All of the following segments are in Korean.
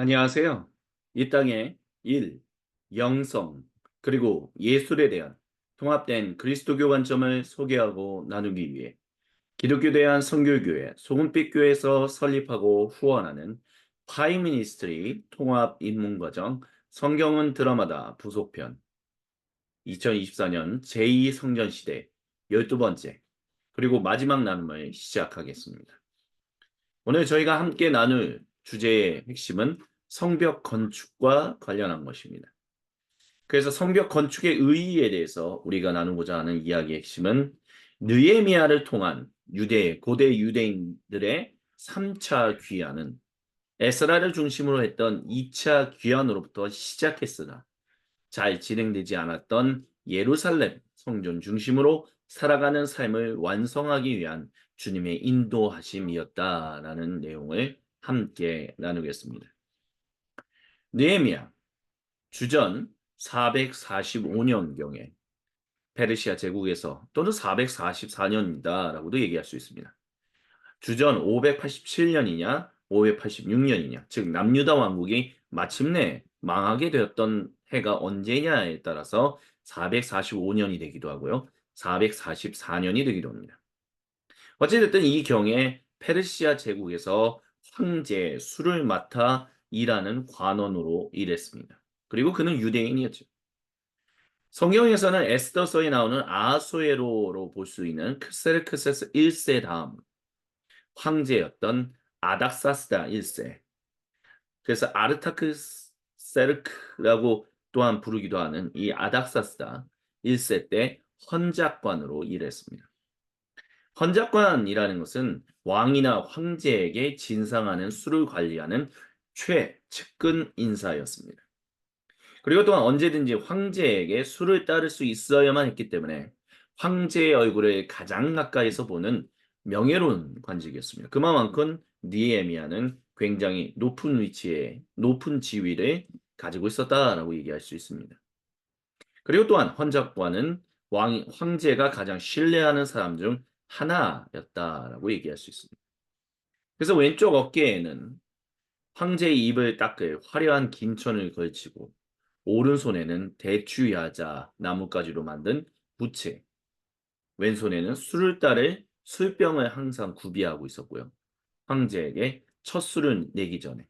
안녕하세요. 이 땅의 일, 영성, 그리고 예술에 대한 통합된 그리스도교 관점을 소개하고 나누기 위해 기독교 대한 선교교회 소금빛 교회에서 설립하고 후원하는 파이 미니스트리 통합 입문과정 성경은 드라마다 부속편 2024년 제2 성전시대 12번째 그리고 마지막 나눔을 시작하겠습니다. 오늘 저희가 함께 나눌 주제의 핵심은 성벽 건축과 관련한 것입니다. 그래서 성벽 건축의 의의에 대해서 우리가 나누고자 하는 이야기의 핵심은 느헤미야를 통한 고대 유대인들의 3차 귀환은 에스라를 중심으로 했던 2차 귀환으로부터 시작했으나 잘 진행되지 않았던 예루살렘 성전 중심으로 살아가는 삶을 완성하기 위한 주님의 인도하심이었다라는 내용을 함께 나누겠습니다. 느헤미야 주전 445년경에 페르시아 제국에서 또는 444년이다라고도 얘기할 수 있습니다. 주전 587년이냐 586년이냐 즉 남유다 왕국이 마침내 망하게 되었던 해가 언제냐에 따라서 445년이 되기도 하고요. 444년이 되기도 합니다. 어찌됐든 이 경에 페르시아 제국에서 황제 수를 맡아 일하는 관원으로 일했습니다. 그리고 그는 유대인이었죠. 성경에서는 에스더서에 나오는 아하수에로로 볼 수 있는 크세르크세스 1세 다음 황제였던 아닥사스다 1세. 그래서 아르타크세르크라고 또한 부르기도 하는 이 아닥사스다 1세 때 헌작관으로 일했습니다. 헌작관이라는 것은 왕이나 황제에게 진상하는 수를 관리하는 최측근 인사였습니다. 그리고 또한 언제든지 황제에게 수를 따를 수 있어야만 했기 때문에 황제의 얼굴을 가장 가까이서 보는 명예로운 관직이었습니다. 그만큼 니에미아는 굉장히 높은 위치에 높은 지위를 가지고 있었다라고 얘기할 수 있습니다. 그리고 또한 헌작관은 황제가 가장 신뢰하는 사람 중 하나였다라고 얘기할 수 있습니다. 그래서 왼쪽 어깨에는 황제의 입을 닦을 화려한 긴천을 걸치고 오른손에는 대추야자 나뭇가지로 만든 부채, 왼손에는 술을 따를 술병을 항상 구비하고 있었고요. 황제에게 첫 술을 내기 전에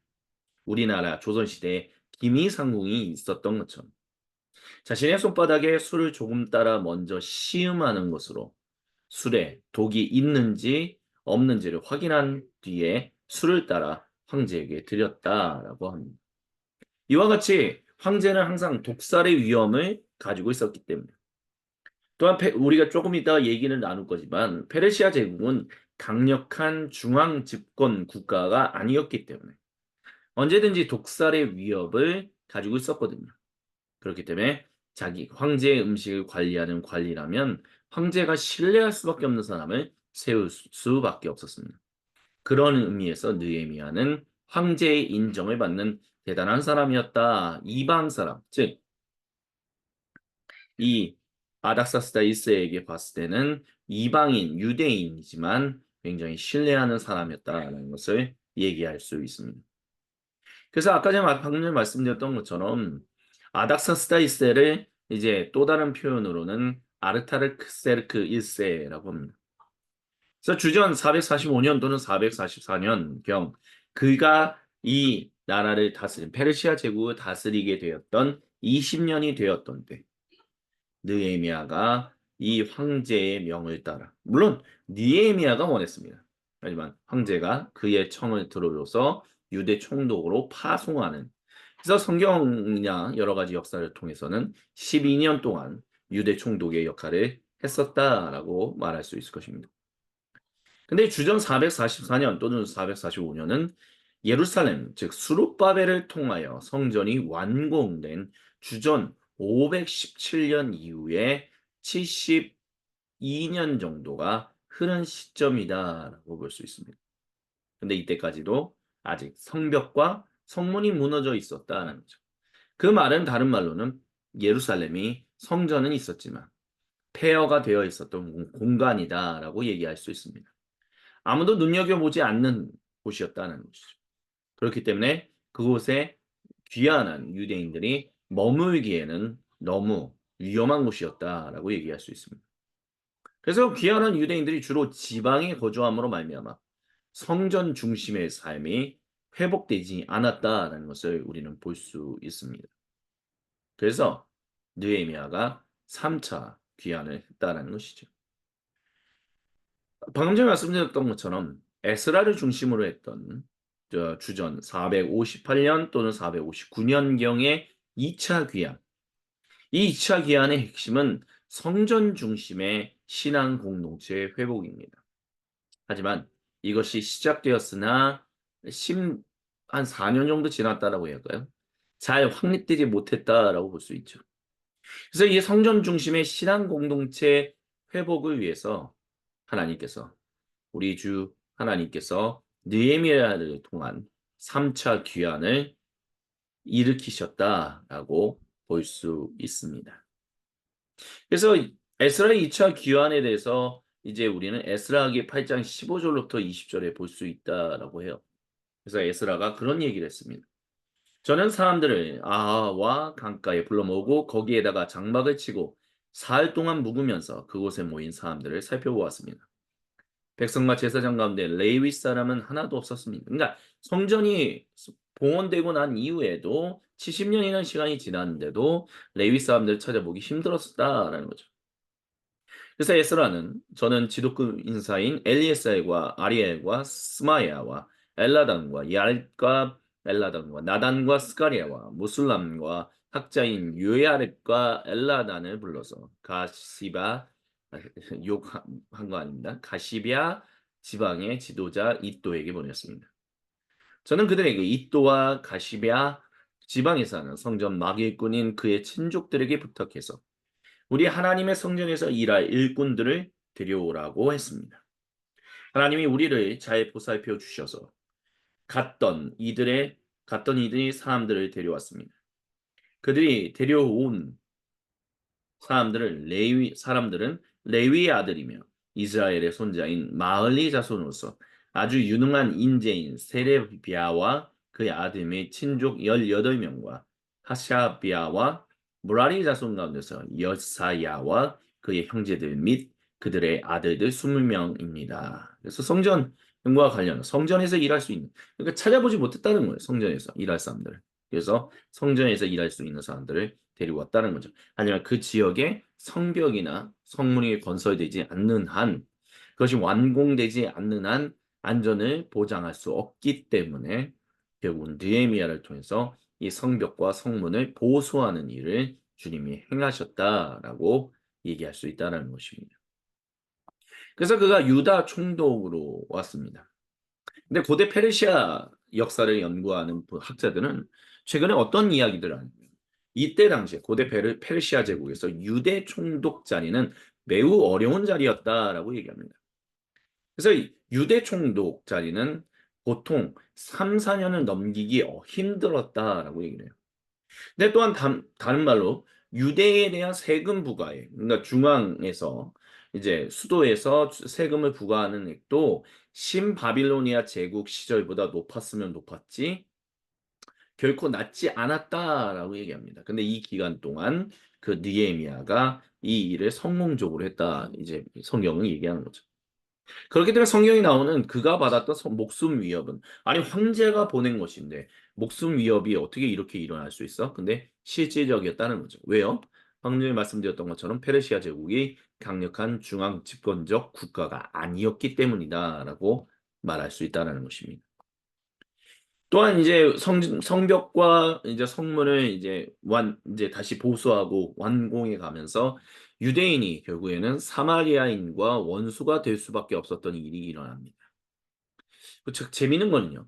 우리나라 조선시대에 기미상궁이 있었던 것처럼 자신의 손바닥에 술을 조금 따라 먼저 시음하는 것으로 술에 독이 있는지 없는지를 확인한 뒤에 술을 따라 황제에게 드렸다라고 합니다. 이와 같이 황제는 항상 독살의 위험을 가지고 있었기 때문에 또한 우리가 조금 이따 얘기를 나눌 거지만 페르시아 제국은 강력한 중앙 집권 국가가 아니었기 때문에 언제든지 독살의 위협을 가지고 있었거든요. 그렇기 때문에 자기 황제의 음식을 관리하는 관리라면 황제가 신뢰할 수밖에 없는 사람을 세울 수밖에 없었습니다. 그런 의미에서 느헤미야는 황제의 인정을 받는 대단한 사람이었다. 이방 사람, 즉 이 아닥사스다 1세에게 봤을 때는 이방인, 유대인이지만 굉장히 신뢰하는 사람이었다라는 것을 얘기할 수 있습니다. 그래서 아까 제가 방금 말씀드렸던 것처럼 아닥사스다 1세를 이제 또 다른 표현으로는 아르타르크세르크 1세라고 합니다. 그래서 주전 445년 또는 444년경 그가 이 나라를 다스린 페르시아 제국을 다스리게 되었던 20년이 되었던 때 느헤미야가 이 황제의 명을 따라 물론 느헤미야가 원했습니다. 하지만 황제가 그의 청을 들어줘서 유대 총독으로 파송하는 그래서 성경이나 여러 가지 역사를 통해서는 12년 동안 유대 총독의 역할을 했었다라고 말할 수 있을 것입니다. 근데 주전 444년 또는 445년은 예루살렘, 즉 수룹바벨을 통하여 성전이 완공된 주전 517년 이후에 72년 정도가 흐른 시점이다라고 볼 수 있습니다. 근데 이때까지도 아직 성벽과 성문이 무너져 있었다는 거죠. 그 말은 다른 말로는 예루살렘이 성전은 있었지만 폐허가 되어 있었던 공간이다라고 얘기할 수 있습니다. 아무도 눈여겨보지 않는 곳이었다는 것이죠. 그렇기 때문에 그곳에 귀환한 유대인들이 머물기에는 너무 위험한 곳이었다라고 얘기할 수 있습니다. 그래서 귀환한 유대인들이 주로 지방에 거주함으로 말미암아 성전 중심의 삶이 회복되지 않았다라는 것을 우리는 볼 수 있습니다. 그래서 느헤미야가 3차 귀환을 했다라는 것이죠. 방금 전에 말씀드렸던 것처럼 에스라를 중심으로 했던 주전 458년 또는 459년경의 2차 귀환. 이 2차 귀환의 핵심은 성전 중심의 신앙 공동체의 회복입니다. 하지만 이것이 시작되었으나 한 4년 정도 지났다라고 해야 할까요? 잘 확립되지 못했다라고 볼 수 있죠. 그래서 이 성전 중심의 신앙 공동체 회복을 위해서 하나님께서 우리 주 하나님께서 느헤미야를 통한 3차 귀환을 일으키셨다라고 볼 수 있습니다. 그래서 에스라의 2차 귀환에 대해서 이제 우리는 에스라기 8장 15절부터 20절에 볼 수 있다라고 해요. 그래서 에스라가 그런 얘기를 했습니다. 저는 사람들을 아하와 강가에 불러 모으고 거기에다가 장막을 치고 사흘 동안 묵으면서 그곳에 모인 사람들을 살펴보았습니다. 백성과 제사장 가운데 레위 사람은 하나도 없었습니다. 그러니까 성전이 봉헌되고 난 이후에도 70년이라는 시간이 지났는데도 레위 사람들을 찾아보기 힘들었다라는 거죠. 그래서 에스라는 저는 지도급 인사인 엘리에셀과 아리엘과 스마야와 엘라단과 얄과 엘라단과 나단과 스가리아와 무술람과 학자인 요야렉과 엘라단을 불러서 가시바 욕한 거 아닙니다. 가시비아 지방의 지도자 이또에게 보냈습니다. 저는 그들에게 이또와 가시비아 지방에 사는 성전 마길꾼인 그의 친족들에게 부탁해서 우리 하나님의 성전에서 일할 일꾼들을 데려오라고 했습니다. 하나님이 우리를 잘 보살펴 주셔서 갔던 이들이 사람들을 데려왔습니다. 그들이 데려온 사람들은 레위의 아들이며 이스라엘의 손자인 마흘리 자손으로서 아주 유능한 인재인 세레비아와 그의 아들 및 친족 18명과 하샤비아와 무라리 자손 가운데서 여사야와 그의 형제들 및 그들의 아들들 20명입니다. 그래서 성전과 관련 성전에서 일할 수 있는 그러니까 찾아보지 못했다는 거예요. 성전에서 일할 사람들. 그래서 성전에서 일할 수 있는 사람들을 데리고 왔다는 거죠. 하지만 그 지역에 성벽이나 성문이 건설되지 않는 한 그것이 완공되지 않는 한 안전을 보장할 수 없기 때문에 결국은 느헤미야를 통해서 이 성벽과 성문을 보수하는 일을 주님이 행하셨다라고 얘기할 수 있다는 것입니다. 그래서 그가 유다 총독으로 왔습니다. 근데 고대 페르시아 역사를 연구하는 학자들은 최근에 어떤 이야기들을 하냐면 이때 당시에 고대 페르시아 제국에서 유대 총독 자리는 매우 어려운 자리였다라고 얘기합니다. 그래서 이 유대 총독 자리는 보통 3, 4년을 넘기기 힘들었다라고 얘기를 해요. 근데 또한 다른 말로 유대에 대한 세금 부과액, 그러니까 중앙에서 이제 수도에서 세금을 부과하는 액도 신바빌로니아 제국 시절보다 높았으면 높았지 결코 낮지 않았다라고 얘기합니다. 근데 이 기간 동안 그 느헤미야가 이 일을 성공적으로 했다. 이제 성경은 얘기하는 거죠. 그렇기 때문에 성경이 나오는 그가 받았던 목숨 위협은 아니 황제가 보낸 것인데 목숨 위협이 어떻게 이렇게 일어날 수 있어? 근데 실질적이었다는 거죠. 왜요? 방금 전에 말씀드렸던 것처럼 페르시아 제국이 강력한 중앙 집권적 국가가 아니었기 때문이다라고 말할 수 있다는 것입니다. 또한 이제 성벽과 이제 성문을 이제 다시 보수하고 완공해 가면서 유대인이 결국에는 사마리아인과 원수가 될 수밖에 없었던 일이 일어납니다. 즉 재미있는 거는요.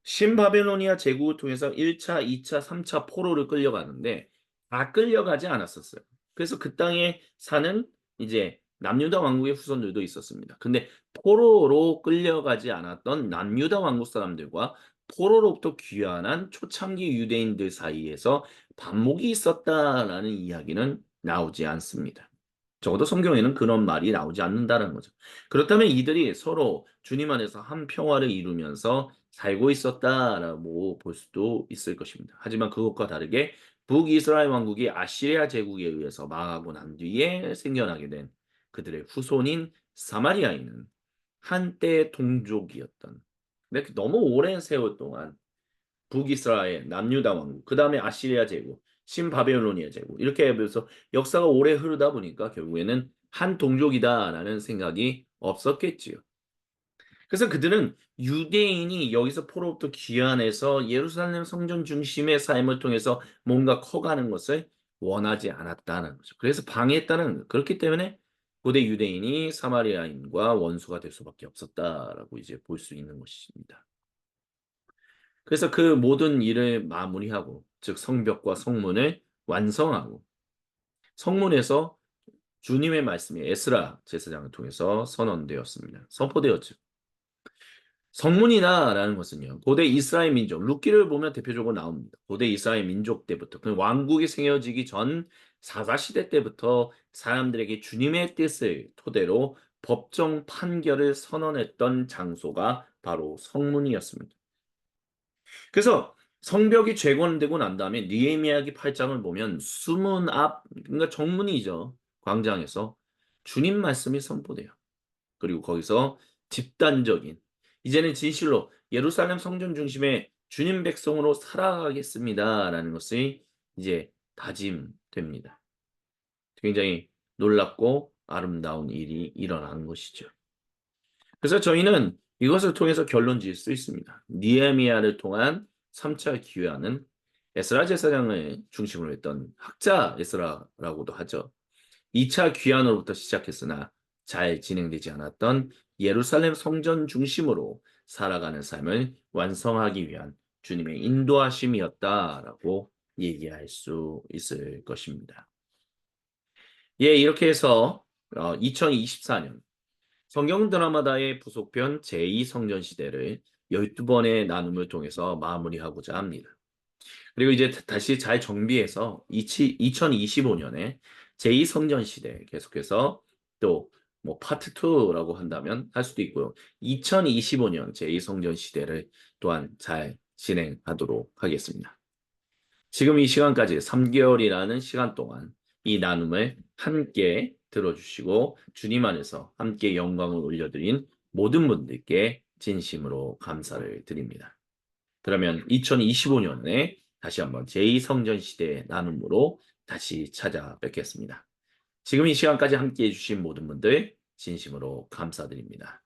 신바벨로니아 제국을 통해서 1차, 2차, 3차 포로를 끌려가는데 다 끌려가지 않았었어요. 그래서 그 땅에 사는 이제 남유다 왕국의 후손들도 있었습니다. 근데 포로로 끌려가지 않았던 남유다 왕국 사람들과 포로로부터 귀환한 초창기 유대인들 사이에서 반목이 있었다라는 이야기는 나오지 않습니다. 적어도 성경에는 그런 말이 나오지 않는다는 거죠. 그렇다면 이들이 서로 주님 안에서 한 평화를 이루면서 살고 있었다라고 볼 수도 있을 것입니다. 하지만 그것과 다르게 북이스라엘 왕국이 아시리아 제국에 의해서 망하고 난 뒤에 생겨나게 된 그들의 후손인 사마리아인은 한때 동족이었던, 근데 너무 오랜 세월 동안 북이스라엘, 남유다 왕국, 그 다음에 아시리아 제국, 신바벨로니아 제국 이렇게 하면서 역사가 오래 흐르다 보니까 결국에는 한 동족이다라는 생각이 없었겠지요. 그래서 그들은 유대인이 여기서 포로부터 귀환해서 예루살렘 성전 중심의 삶을 통해서 뭔가 커가는 것을 원하지 않았다는 거죠. 그래서 방해했다는 거예요. 그렇기 때문에 고대 유대인이 사마리아인과 원수가 될 수밖에 없었다라고 이제 볼 수 있는 것입니다. 그래서 그 모든 일을 마무리하고, 즉 성벽과 성문을 완성하고, 성문에서 주님의 말씀이 에스라 제사장을 통해서 선언되었습니다. 선포되었죠. 성문이나라는 것은요, 고대 이스라엘 민족, 룻기를 보면 대표적으로 나옵니다. 고대 이스라엘 민족 때부터, 그 왕국이 세워지기 전 사사시대 때부터 사람들에게 주님의 뜻을 토대로 법정 판결을 선언했던 장소가 바로 성문이었습니다. 그래서 성벽이 재건되고 난 다음에 느헤미야기 8장을 보면 수문 앞, 그러니까 정문이죠. 광장에서 주님 말씀이 선포돼요. 그리고 거기서 집단적인, 이제는 진실로 예루살렘 성전 중심의 주님 백성으로 살아가겠습니다라는 것이 이제 다짐됩니다. 굉장히 놀랍고 아름다운 일이 일어나는 것이죠. 그래서 저희는 이것을 통해서 결론 지을 수 있습니다. 니에미아를 통한 3차 기회하는 에스라 제사장을 중심으로 했던 학자 에스라라고도 하죠. 2차 귀환으로부터 시작했으나 잘 진행되지 않았던 예루살렘 성전 중심으로 살아가는 삶을 완성하기 위한 주님의 인도하심이었다라고 얘기할 수 있을 것입니다. 예, 이렇게 해서 2024년 성경 드라마다의 부속편 제2성전 시대를 12번의 나눔을 통해서 마무리하고자 합니다. 그리고 이제 다시 잘 정비해서 2025년에 제2성전 시대 계속해서 또 뭐 파트 2라고 한다면 할 수도 있고요. 2025년 제2성전 시대를 또한 잘 진행하도록 하겠습니다. 지금 이 시간까지 3개월이라는 시간 동안 이 나눔을 함께 들어주시고 주님 안에서 함께 영광을 올려드린 모든 분들께 진심으로 감사를 드립니다. 그러면 2025년에 다시 한번 제2성전 시대의 나눔으로 다시 찾아뵙겠습니다. 지금 이 시간까지 함께 해주신 모든 분들 진심으로 감사드립니다.